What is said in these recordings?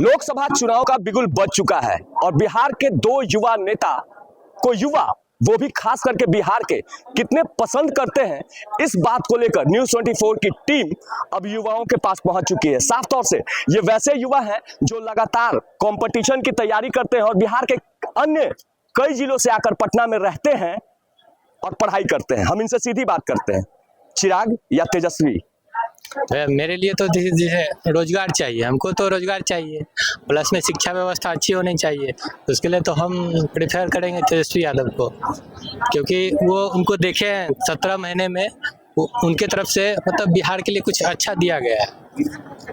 लोकसभा चुनाव का बिगुल बज चुका है और बिहार के दो युवा नेता को युवा वो भी खास करके बिहार के कितने पसंद करते हैं, इस बात को लेकर न्यूज़ 24 की टीम अब युवाओं के पास पहुंच चुकी है। साफ तौर से ये वैसे युवा हैं जो लगातार कंपटीशन की तैयारी करते हैं और बिहार के अन्य कई जिलों से आकर पटना में रहते हैं और पढ़ाई करते हैं। हम इनसे सीधी बात करते हैं, चिराग या तेजस्वी? मेरे लिए तो जैसे रोजगार चाहिए, हमको तो रोजगार चाहिए, प्लस में शिक्षा व्यवस्था अच्छी होनी चाहिए। उसके लिए तो हम प्रेफर करेंगे तेजस्वी यादव को, क्योंकि वो उनको देखे 17 महीने में उनके तरफ से मतलब बिहार के लिए कुछ अच्छा दिया गया है,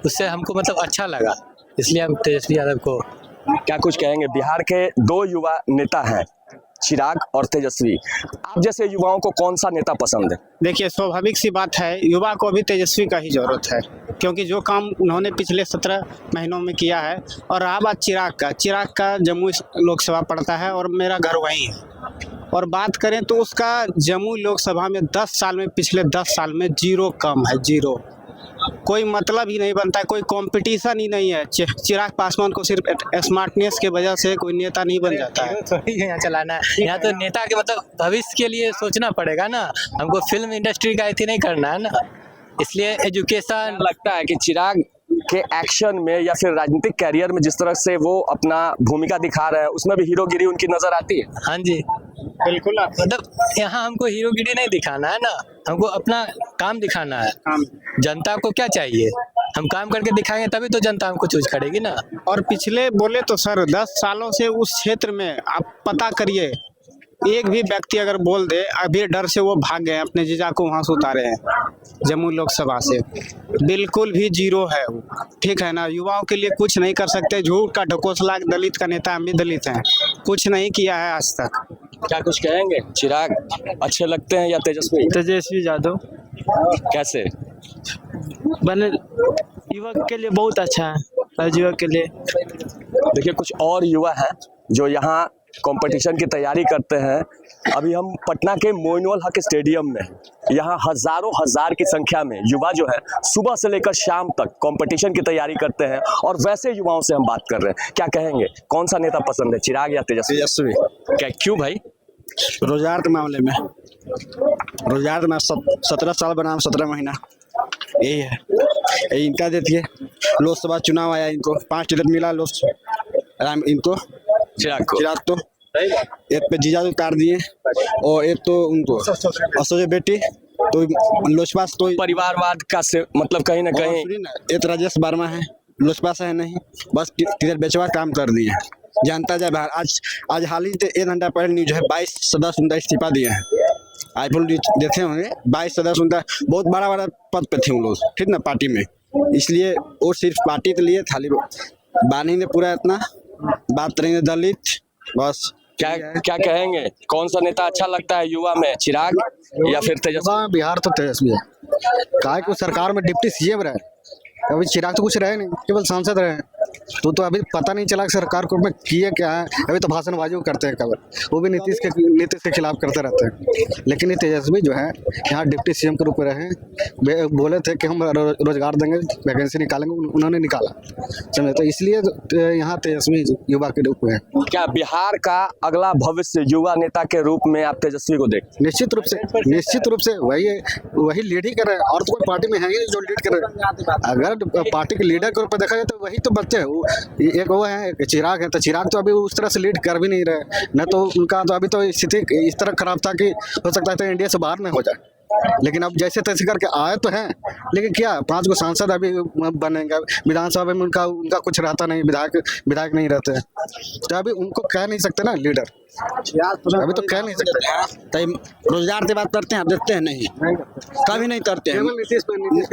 उससे हमको मतलब अच्छा लगा, इसलिए हम तेजस्वी यादव को। क्या कुछ कहेंगे? बिहार के दो युवा नेता हैं, चिराग और तेजस्वी। आप जैसे युवाओं को कौन सा नेता पसंद है? देखिए, स्वाभाविक सी बात है, युवा को अभी तेजस्वी का ही जरूरत है, क्योंकि जो काम उन्होंने पिछले 17 महीनों में किया है। और रहा बात चिराग का जम्मू लोकसभा पड़ता है और मेरा घर वहीं है। और बात करें तो उसका जम्मू लोकसभा में 10 साल में, पिछले 10 साल में जीरो काम है, जीरो। कोई मतलब ही नहीं बनता है, कोई कंपटीशन ही नहीं है। चिराग पासवान को सिर्फ स्मार्टनेस के वजह से कोई नेता नहीं बन जाता है। यहाँ चलाना है, यहाँ तो नेता के मतलब भविष्य के लिए सोचना पड़ेगा ना, हमको फिल्म इंडस्ट्री का ऐसे नहीं करना है ना, इसलिए एजुकेशन। लगता है कि चिराग के एक्शन में या फिर राजनीतिक कैरियर में जिस तरह से वो अपना भूमिका दिखा रहे हैं, उसमें भी हीरोगिरी उनकी नजर आती है। हाँ जी, बिल्कुल। मतलब यहाँ हमको हीरोगिरी नहीं दिखाना है ना, हमको अपना काम दिखाना है। जनता को क्या चाहिए, हम काम करके दिखाएंगे तभी तो जनता हमको चूज करेगी ना। और पिछले बोले तो सर 10 सालों से उस क्षेत्र में आप पता करिए, एक भी व्यक्ति अगर बोल दे, अभी डर से वो भाग गए, अपने जीजा को वहां से उतारे हैं जम्मू लोकसभा से। बिल्कुल भी जीरो है वो, ठीक है ना। युवाओं के लिए कुछ नहीं कर सकते, झूठ का ढकोसला, दलित का नेता, हम भी दलित हैं, कुछ नहीं किया है आज तक। क्या कुछ कहेंगे? चिराग अच्छे लगते हैं या तेजस्वी? तेजस्वी यादव कैसे? बने युवक के लिए बहुत अच्छा है, युवक के लिए। देखिए, कुछ और युवा हैं जो यहाँ कंपटीशन की तैयारी करते हैं। अभी हम पटना के मोइनुल हक स्टेडियम में, यहाँ हजारों हजार की संख्या में युवा जो है सुबह से लेकर शाम तक कंपटीशन की तैयारी करते हैं और वैसे युवाओं से हम बात कर रहे हैं। क्या कहेंगे, कौन सा नेता पसंद है, चिराग या तेजस्वी? तेजस्वी। क्या, क्यों भाई? रोजगार के मामले में, रोजगार में 17 साल बनाम 17 महीना, यही है। यही इनका देती है। लोकसभा चुनाव आया, इनको 5 टिकट मिला, इनको चिराग तो एक पे जीजा उतार दिए और एक तो उनको असोज बेटी तो लोजपा तो परिवारवाद का से मतलब कहीं ना कहीं। एक राजेश वर्मा है, लोजपा से है नहीं, बस टिकट बेचवा काम कर दिए। जानता जाए बाहर। आज हाल ही 1 घंटा पहले न्यूज है, 22 सदस्य उनका इस्तीफा दिए हैं। आईफोन देखे होंगे, 22 सदस्य उनका, बहुत बड़ा पद पे थे उन लोग, ठीक ना, पार्टी में। इसलिए वो सिर्फ पार्टी के लिए खाली बानी ने पूरा इतना बात करेंगे दलित, बस। क्या कहेंगे, कौन सा नेता अच्छा लगता है युवा में, चिराग या फिर तेजस्वी? बिहार तो तेजस्वी है, काहे को सरकार में डिप्टी सीएम रहे, अभी चिराग तो कुछ रहे नहीं, केवल सांसद रहे। तो अभी पता नहीं चला कि सरकार को में किए क्या है, अभी तो भाषणबाजी करते हैं केवल, वो भी नीतीश के खिलाफ करते रहते हैं। लेकिन ये तेजस्वी जो है यहाँ डिप्टी सीएम के रूप में रहे, बोले थे कि हम रोजगार देंगे, वैकेंसी निकालेंगे, उन्होंने निकाला, समझे। तो इसलिए यहाँ तेजस्वी युवा के रूप में है। क्या बिहार का अगला भविष्य युवा नेता के रूप में आप तेजस्वी को देखते? निश्चित रूप से वही लीड ही कर रहे हैं, और तो कोई पार्टी में है ही जो लीड कर रहे हैं। अगर पार्टी के लीडर के रूप में देखा जाए तो वही तो बच्चे हैं। एक वो है, एक चिराग है, तो चिराग तो अभी उस तरह से लीड कर भी नहीं रहे, न तो उनका तो अभी तो स्थिति इस तरह खराब था कि हो सकता है तो इंडिया से बाहर में हो जाए। लेकिन अब जैसे तैसे करके आए तो हैं, लेकिन क्या 5 सांसद अभी बनेंगे, विधानसभा में उनका कुछ रहता नहीं, विधायक नहीं रहते, तो अभी उनको कह नहीं सकते ना लीडर, अभी तो कह नहीं सकते। रोजगार की बात करते हैं, आप देखते हैं नहीं, कभी नहीं करते हैं,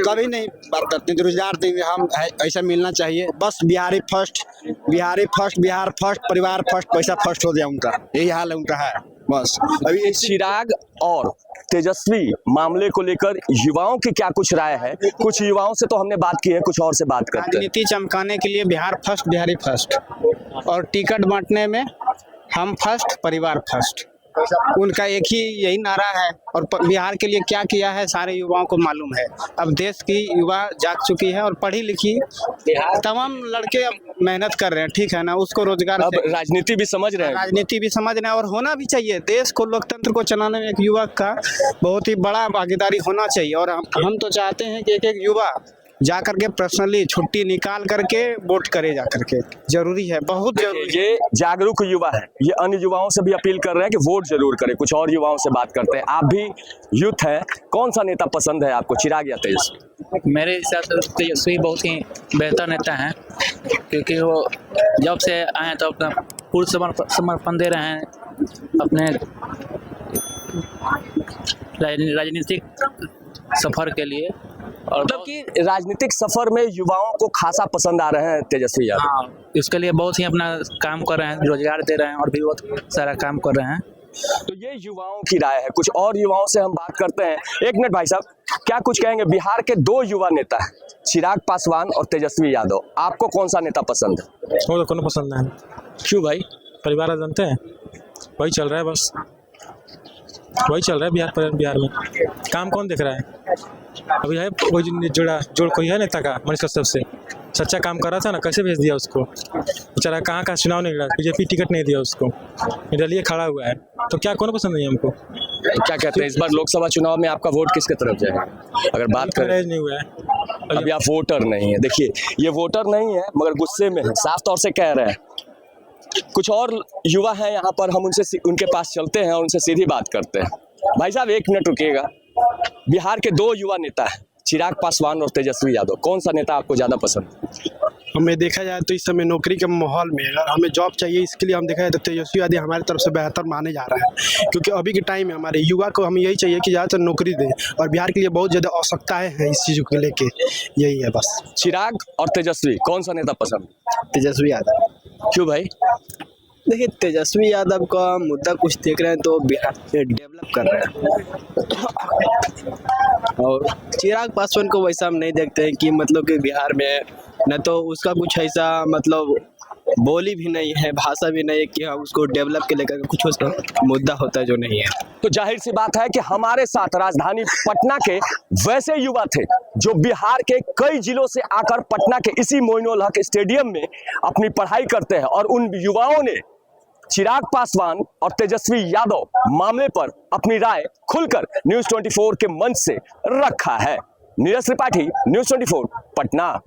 कभी नहीं बात करते हैं। रोजगार देंगे हम, ऐसा मिलना चाहिए, बस बिहार फर्स्ट, बिहार फर्स्ट, परिवार फर्स्ट, पैसा फर्स्ट हो जाए उनका, यही हाल है उनका है, बस। अभी चिराग और तेजस्वी मामले को लेकर युवाओं की क्या कुछ राय है? कुछ युवाओं से तो हमने बात की है, कुछ और से बात करते हैं। राजनीति चमकाने के लिए बिहार फर्स्ट, बिहारी फर्स्ट, और टिकट बांटने में हम फर्स्ट, परिवार फर्स्ट, उनका एक ही यही नारा है और बिहार के लिए क्या किया है सारे युवाओं को मालूम है। अब देश की युवा जाग चुकी है और पढ़ी लिखी तमाम लड़के अब मेहनत कर रहे हैं, ठीक है ना, उसको रोजगार अब राजनीति भी समझ रहे हैं। राजनीति भी समझ रहे हैं और होना भी चाहिए। देश को लोकतंत्र को चलाने में एक युवक का बहुत ही बड़ा भागीदारी होना चाहिए और हम तो चाहते हैं कि एक युवा जा करके पर्सनली छुट्टी निकाल करके वोट करे, जा करके जरूरी है, बहुत जरूरी है। ये जागरूक युवा है, ये अन्य युवाओं से भी अपील कर रहे हैं कि वोट जरूर करें। कुछ और युवाओं से बात करते हैं। आप भी यूथ हैं, कौन सा नेता पसंद है आपको, चिराग या तेजस्वी? मेरे हिसाब से तेजस्वी बहुत ही बेहतर नेता हैं, क्योंकि वो जब से आए तो अपना पूर्ण समर्पण दे रहे हैं अपने राजनीतिक सफर के लिए। और मतलब कि राजनीतिक सफर में युवाओं को खासा पसंद आ रहे हैं तेजस्वी यादव। हाँ, इसके लिए बहुत ही अपना काम कर रहे हैं, रोजगार दे रहे हैं और भी बहुत सारा काम कर रहे हैं। तो ये युवाओं की राय है। कुछ और युवाओं से हम बात करते हैं। एक मिनट भाई साहब, क्या कुछ कहेंगे? बिहार के दो युवा नेता हैं, चिराग पासवान और तेजस्वी यादव, आपको कौन सा नेता पसंद है? वो तो कौन पसंद है? क्यों भाई? परिवार जानते हैं, वही चल रहा है, बस वही चल रहा है बिहार में। काम कौन देख रहा है? अभी है वही जोड़ कोई है नेता का, मनीष कश्यप से सच्चा काम कर रहा था ना, कैसे भेज दिया उसको? बेचारा कहाँ का चुनाव नहीं लड़ा, बीजेपी टिकट नहीं दिया उसको, निर्दलीय खड़ा हुआ है। तो क्या कौन पसंद नहीं है हमको? क्या कहते हैं, इस बार लोकसभा चुनाव में आपका वोट किसके तरफ जाएगा? अगर बात करें, नहीं हुआ है अभी आप वोटर नहीं है। देखिए, ये वोटर नहीं है मगर गुस्से में है, साफ तौर से कह रहे हैं। कुछ और युवा हैं यहाँ पर, हम उनके पास चलते हैं और उनसे सीधी बात करते हैं। भाई साहब एक मिनट रुकिएगा। बिहार के दो युवा नेता हैं, चिराग पासवान और तेजस्वी यादव, कौन सा नेता आपको ज्यादा पसंद? हमें देखा जाए तो इस समय नौकरी के माहौल में अगर हमें जॉब चाहिए, इसके लिए हम देखा जाए तो तेजस्वी यादव हमारी तरफ से बेहतर माने जा रहा है, क्योंकि अभी के टाइम में हमारे युवा को हमें यही चाहिए कि ज़्यादातर नौकरी दें और बिहार के लिए बहुत ज़्यादा आवश्यकताएं हैं इस चीज़ को लेके, यही है बस। चिराग और तेजस्वी, कौन सा नेता पसंद? तेजस्वी यादव। क्यों भाई? देखिए, तेजस्वी यादव का मुद्दा कुछ देख रहे हैं तो बिहार डेवलप कर रहे हैं और चिराग पासवान को वैसा हम नहीं देखते हैं कि मतलब कि बिहार में न तो उसका कुछ ऐसा मतलब बोली भी नहीं है, भाषा भी नहीं है कि हाँ उसको डेवलप के लेकर कुछ उसका मुद्दा होता है जो नहीं है। तो जाहिर सी बात है कि हमारे साथ राजधानी पटना के वैसे युवा थे जो बिहार के कई जिलों से आकर पटना के इसी मोइनुल हक स्टेडियम में अपनी पढ़ाई करते हैं और उन युवाओं ने चिराग पासवान और तेजस्वी यादव मामले पर अपनी राय खुलकर न्यूज़ 24 के मंच से रखा है। नीरज त्रिपाठी, न्यूज़ 24 पटना।